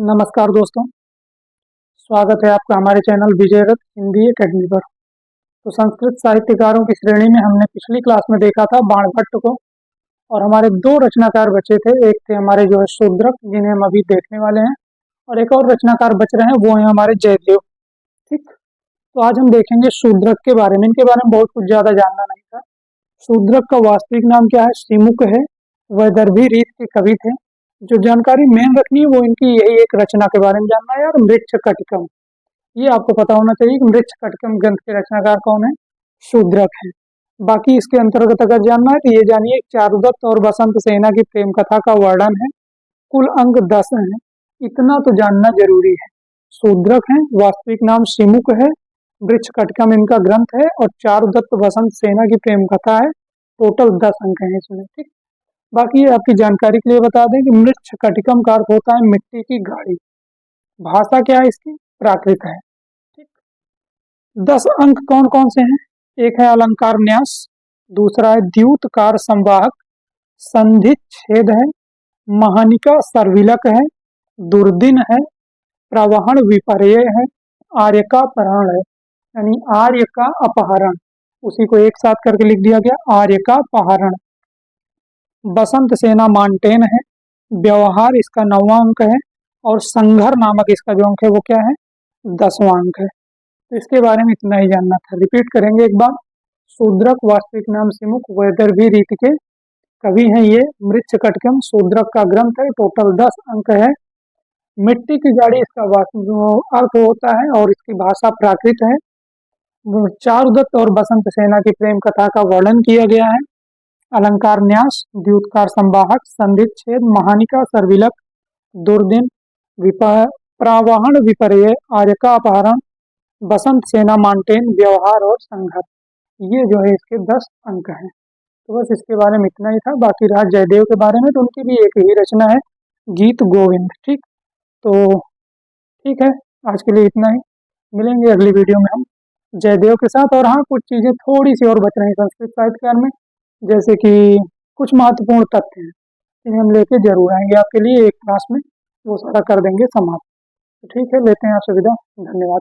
नमस्कार दोस्तों, स्वागत है आपका हमारे चैनल विजय रथ हिंदी एकेडमी पर। तो संस्कृत साहित्यकारों की श्रेणी में हमने पिछली क्लास में देखा था बाणभट्ट को, और हमारे दो रचनाकार बचे थे। एक थे हमारे जो है शूद्रक, जिन्हें हम अभी देखने वाले हैं, और एक और रचनाकार बच रहे हैं, वो है हमारे जयदेव। ठीक, तो आज हम देखेंगे शूद्रक के बारे में। इनके बारे में बहुत कुछ ज्यादा जानना नहीं था। शूद्रक का वास्तविक नाम क्या है? श्रीमुख है। वैदर्भी रीत के कवि थे। जो जानकारी मेन रखनी है वो इनकी यही एक रचना के बारे में जानना है यार, मृच्छकटिकम। ये आपको पता होना चाहिए कि मृच्छकटिकम ग्रंथ के रचनाकार कौन है? शूद्रक है। बाकी इसके अंतर्गत अगर जानना है तो ये जानिए, चारुदत्त और बसंत सेना की प्रेम कथा का वर्णन है। कुल अंक 10 है। इतना तो जानना जरूरी है। शूद्रक है, वास्तविक नाम श्रीमुख है, मृच्छकटिकम इनका ग्रंथ है, और चारुदत्त बसंत सेना की प्रेम कथा है। टोटल 10 अंक हैं इसमें। ठीक, बाकी ये आपकी जानकारी के लिए बता दें कि मृच्छकटिकम का अर्थ होता है मिट्टी की गाड़ी। भाषा क्या है इसकी? प्राकृत है। ठीक, 10 अंक कौन कौन से हैं? एक है अलंकार न्यास, दूसरा है द्यूतकार संवाहक, संधि छेद है, महानिका सर्विलक है, दुर्दिन है, प्रवहन विपर्य है, आर्य का अपहरण है। यानी आर्य का अपहरण, उसी को एक साथ करके लिख दिया गया, आर्य का अपहरण। बसंत सेना मानटेन है। व्यवहार इसका 9वां अंक है, और संघर नामक इसका जो अंक है वो क्या है? 10वां अंक है। तो इसके बारे में इतना ही जानना था। रिपीट करेंगे एक बार। शूद्रक वास्तविक नाम श्रीमुख, वैदर्भी रीति के कवि हैं ये। मृच्छकटिकम शूद्रक का ग्रंथ है। टोटल 10 अंक है। मिट्टी की गाड़ी इसका अर्थ होता है, और इसकी भाषा प्राकृत है। चारुदत्त और बसंत सेना की प्रेम कथा का वर्णन किया गया है। अलंकार न्यास, द्यूतकार संवाहक, संधि छेद, महानिका सर्विलक, दुर्दिन, प्रावहन विपर्य, आर्य का अपहरण, बसंत सेना मानटेन, व्यवहार और संघर्ष। ये जो है इसके 10 अंक हैं। तो बस इसके बारे में इतना ही था। बाकी रहा जयदेव के बारे में, तो उनकी भी एक ही रचना है, गीत गोविंद। ठीक, तो ठीक है, आज के लिए इतना ही। मिलेंगे अगली वीडियो में हम जयदेव के साथ। और हाँ, कुछ चीजें थोड़ी सी और बच रही संस्कृत साहित्यकार में, जैसे कि कुछ महत्वपूर्ण तथ्य हैं, इन्हें हम लेके जरूर आएंगे आपके लिए एक क्लास में, वो सारा कर देंगे समाप्त। तो ठीक है, लेते हैं आपसे विदा। धन्यवाद।